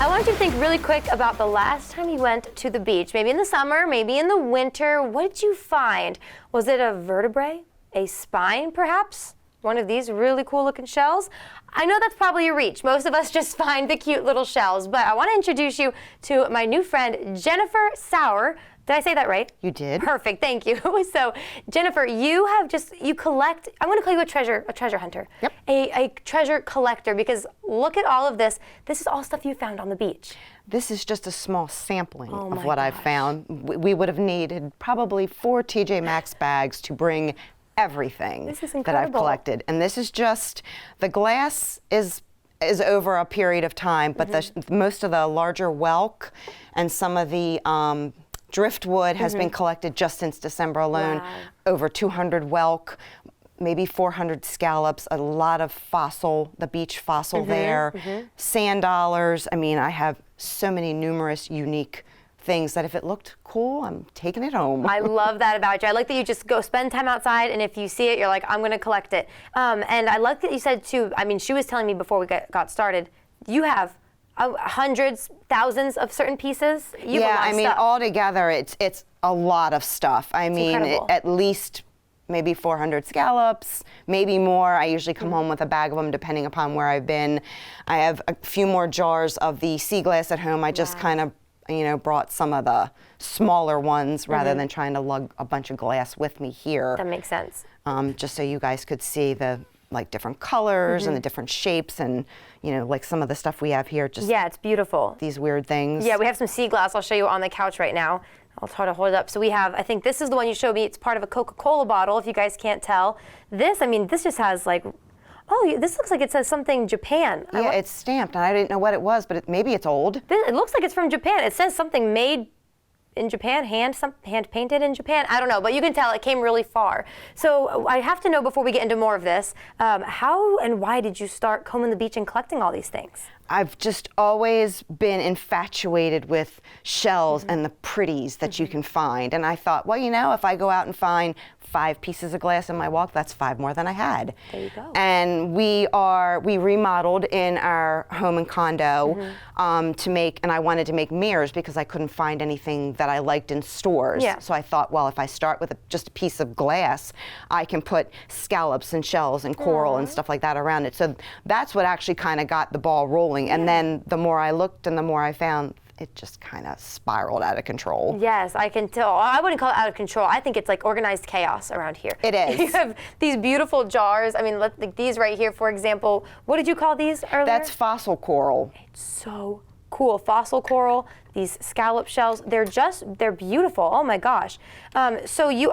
I want you to think really quick about the last time you went to the beach. Maybe in the summer, maybe in the winter. What did you find? Was it a vertebrae? A spine, perhaps? One of these really cool looking shells? I know that's probably a reach. Most of us just find the cute little shells, but I want to introduce you to my new friend, Jennifer Sauer. Did I say that right? You did. Perfect, thank you. So, Jennifer, you collect, I'm going to call you a treasure hunter. Yep. A treasure collector, because look at all of this. This is all stuff you found on the beach. This is just a small sampling of gosh. what I've found. We would have needed probably 4 TJ Maxx bags to bring everything that I've collected. And this is just, the glass is over a period of time, but most of the larger whelk and some of the driftwood has been collected just since December alone. Wow. Over 200 whelk, maybe 400 scallops, a lot of fossil, the beach fossil there, sand dollars. I mean, I have so many numerous unique things that if it looked cool, I'm taking it home. I love that about you. I like that you just go spend time outside, and if you see it, you're like, I'm going to collect it. And I like that you said too, I mean, she was telling me before we got started, you have hundreds, thousands of certain pieces. You have a lot of stuff. Altogether, it's a lot of stuff. I mean, at least maybe 400 scallops, maybe more. I usually come home with a bag of them depending upon where I've been. I have a few more jars of the sea glass at home. I just kind of, brought some of the smaller ones rather than trying to lug a bunch of glass with me here. That makes sense. Just so you guys could see the different colors and the different shapes and like some of the stuff we have here. Just yeah, it's beautiful. These weird things. Yeah, we have some sea glass. I'll show you on the couch right now. I'll try to hold it up. So we have, I think this is the one you showed me. It's part of a Coca-Cola bottle, if you guys can't tell. This, I mean, this just has this looks like it says something Japan. Yeah, it's stamped, and I didn't know what it was, but maybe it's old. It looks like it's from Japan. It says something made in Japan, hand painted in Japan. I don't know, but you can tell it came really far. So I have to know before we get into more of this, how and why did you start combing the beach and collecting all these things? I've just always been infatuated with shells and the pretties that you can find. And I thought, well, if I go out and find 5 pieces of glass in my walk, that's 5 more than I had. There you go. And we remodeled in our home and condo and I wanted to make mirrors because I couldn't find anything that I liked in stores. Yeah. So I thought, well, if I start with just a piece of glass, I can put scallops and shells and coral and stuff like that around it. So that's what actually kind of got the ball rolling. And then the more I looked and the more I found, it just kind of spiraled out of control. Yes, I can tell. I wouldn't call it out of control. I think it's like organized chaos around here. It is. You have these beautiful jars. I mean, like these right here, for example. What did you call these earlier? That's fossil coral. It's so cool. Fossil coral, these scallop shells, they're beautiful. Oh my gosh. So you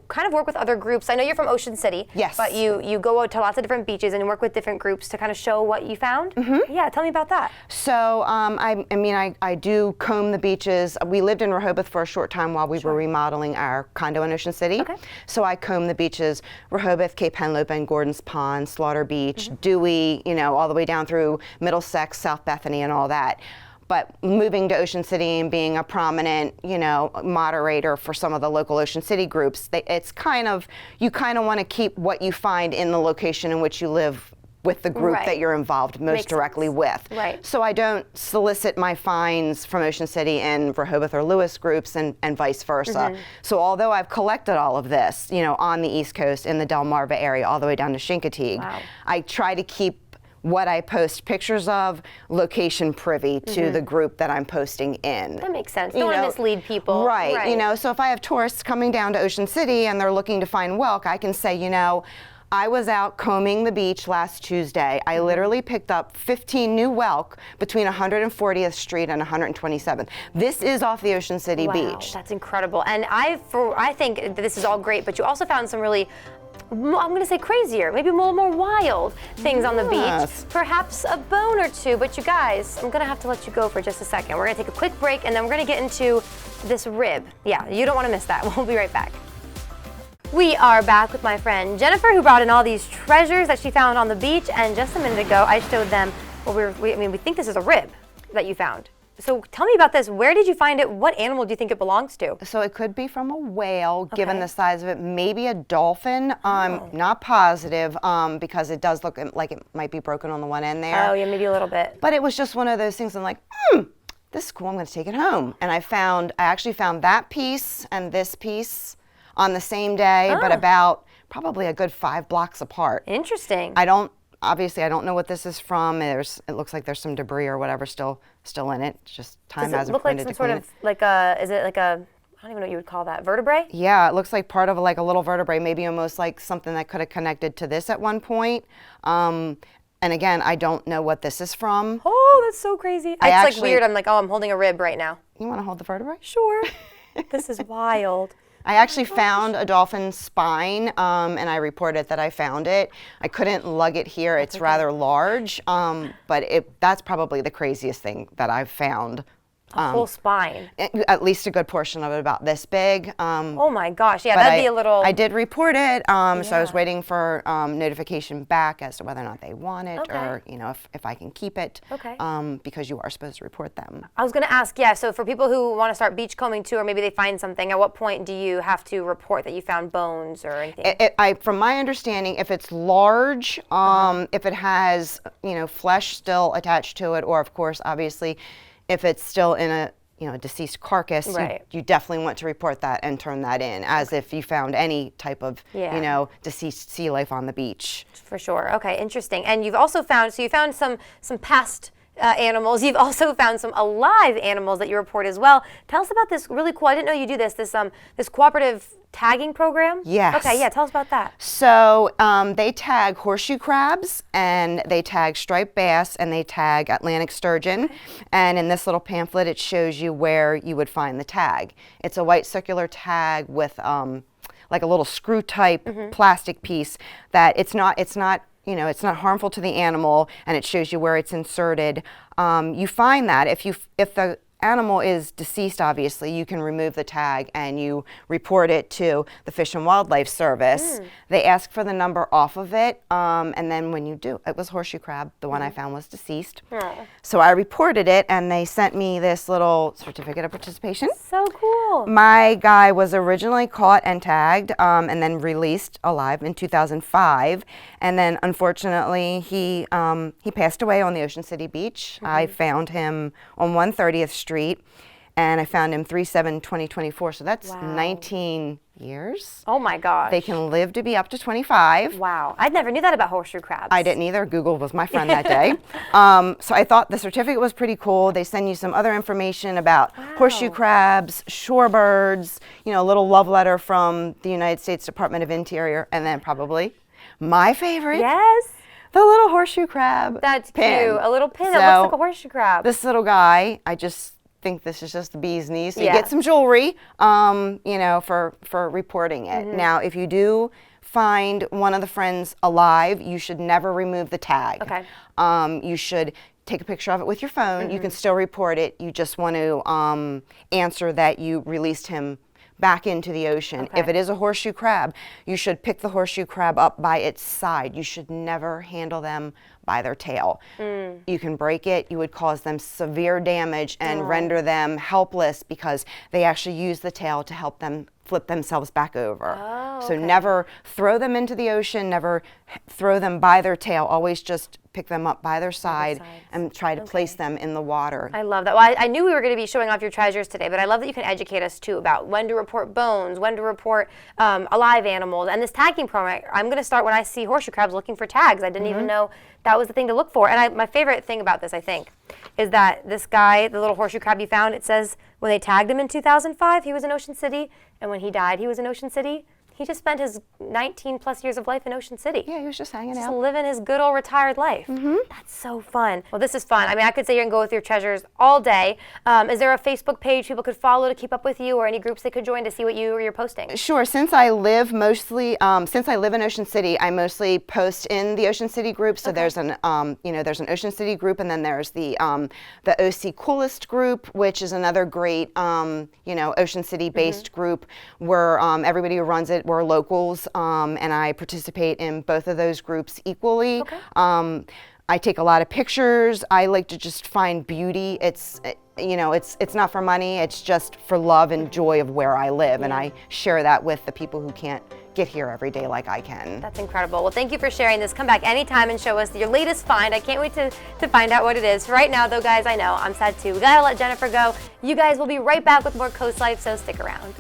kind of work with other groups. I know you're from Ocean City. Yes. But you go to lots of different beaches and you work with different groups to kind of show what you found. Yeah, tell me about that. So I do comb the beaches. We lived in Rehoboth for a short time while we were remodeling our condo in Ocean City. Okay. So I comb the beaches, Rehoboth, Cape Henlopen, and Gordon's Pond, Slaughter Beach, Dewey, all the way down through Middlesex, South Bethany, and all that. But moving to Ocean City and being a prominent, moderator for some of the local Ocean City groups, you kind of want to keep what you find in the location in which you live with the group that you're involved most directly with. Right. So I don't solicit my finds from Ocean City and Rehoboth or Lewis groups and vice versa. So although I've collected all of this, on the East Coast, in the Delmarva area, all the way down to Chincoteague, I try to keep what I post pictures of location privy to the group that I'm posting in. That makes sense. Don't want to mislead people. Right. So if I have tourists coming down to Ocean City and they're looking to find whelk, I can say, I was out combing the beach last Tuesday. I literally picked up 15 new whelk between 140th Street and 127th. This is off the Ocean City beach. That's incredible. And I think that this is all great, but you also found some really, I'm going to say crazier, maybe more wild things on the beach. Perhaps a bone or two, but you guys, I'm going to have to let you go for just a second. We're going to take a quick break and then we're going to get into this rib. Yeah, you don't want to miss that. We'll be right back. We are back with my friend Jennifer, who brought in all these treasures that she found on the beach, and just a minute ago I showed them we think this is a rib that you found. So tell me about this. Where did you find it? What animal do you think it belongs to? So it could be from a whale, given the size of it. Maybe a dolphin. Not positive, because it does look like it might be broken on the one end there. Oh, yeah, maybe a little bit. But it was just one of those things. I'm like, this is cool. I'm going to take it home. And I actually found that piece and this piece on the same day, but about probably a good 5 blocks apart. Interesting. Obviously, I don't know what this is from. It looks like there's some debris or whatever still in it. It's just time hasn't look like printed some to sort clean of like a, is it like a, I don't even know what you would call that, vertebrae? Yeah, it looks like part of like a little vertebrae, maybe almost like something that could have connected to this at one point. And again, I don't know what this is from. Oh, that's so crazy. It's like weird. I'm like, oh, I'm holding a rib right now. You want to hold the vertebrae? Sure. This is wild. I actually found a dolphin's spine, and I reported that I found it. I couldn't lug it here. It's rather large, but that's probably the craziest thing that I've found. A whole spine. At least a good portion of it, about this big. Oh my gosh, yeah, that'd be a little... I did report it, so I was waiting for notification back as to whether or not they want it, or if I can keep it, because you are supposed to report them. I was going to ask, so for people who want to start beachcombing too, or maybe they find something, at what point do you have to report that you found bones or anything? From my understanding, if it's large, if it has flesh still attached to it, or of course, obviously, if it's still in a deceased carcass, you definitely want to report that and turn that in, as if you found any type of deceased sea life on the beach. For sure. Okay, interesting. And you've also found some past animals. You've also found some alive animals that you report as well. Tell us about this really cool. I didn't know you do this cooperative tagging program. Yes. Okay. Yeah. Tell us about that. So they tag horseshoe crabs, and they tag striped bass, and they tag Atlantic sturgeon. Okay. And in this little pamphlet, it shows you where you would find the tag. It's a white circular tag with like a little screw type plastic piece that it's not harmful to the animal, and it shows you where it's inserted. You find that if the animal is deceased, obviously, you can remove the tag and you report it to the Fish and Wildlife Service. They ask for the number off of it, and then when you do, it was horseshoe crab. The one I found was deceased. So I reported it, and they sent me this little certificate of participation. So cool. My guy was originally caught and tagged, and then released alive in 2005, and then unfortunately he passed away on the Ocean City beach. I found him on 130th Street, and I found him 3/7/2024. So that's 19 years. Oh my gosh. They can live to be up to 25. Wow. I never knew that about horseshoe crabs. I didn't either. Google was my friend that day. So I thought the certificate was pretty cool. They send you some other information about horseshoe crabs, shorebirds, a little love letter from the United States Department of Interior, and then probably my favorite. Yes. The little horseshoe crab. That's pin. Cute. A little pin that looks like a horseshoe crab. This little guy, I just think this is just the bee's knees. So you get some jewelry, for reporting it. Now, if you do find one of the friends alive, you should never remove the tag. Okay. You should take a picture of it with your phone. You can still report it. You just want to answer that you released him back into the ocean. Okay. If it is a horseshoe crab, you should pick the horseshoe crab up by its side. You should never handle them by their tail. You can break it. You would cause them severe damage and render them helpless, because they actually use the tail to help them flip themselves back over. So never throw them into the ocean, never throw them by their tail. Always just pick them up by their side and try to place them in the water. I love that. Well, I knew we were going to be showing off your treasures today, but I love that you can educate us too about when to report bones, when to report alive animals, and this tagging program. I'm going to start when I see horseshoe crabs looking for tags. I didn't even know that was the thing to look for. And my favorite thing about this, I think, is that this guy, the little horseshoe crab you found, it says when they tagged him in 2005, he was in Ocean City, and when he died, he was in Ocean City. He just spent his 19 plus years of life in Ocean City. Yeah, he was just hanging out. Just living his good old retired life. That's so fun. Well, this is fun. I mean, I could sit here and go with your treasures all day. Is there a Facebook page people could follow to keep up with you, or any groups they could join to see what you're posting? Sure. Since I live in Ocean City, I mostly post in the Ocean City group. So there's an Ocean City group, and then there's the OC Coolest group, which is another great Ocean City based group where everybody who runs it, we're locals, and I participate in both of those groups equally. I take a lot of pictures. I like to just find beauty. you know, it's not for money, it's just for love and joy of where I live, and I share that with the people who can't get here every day like I can. That's incredible. Well, thank you for sharing this. Come back anytime and show us your latest find. I can't wait to find out what it is. Right now, though, guys, I know I'm sad too. We gotta let Jennifer go. You guys will be right back with more Coast Life, so stick around.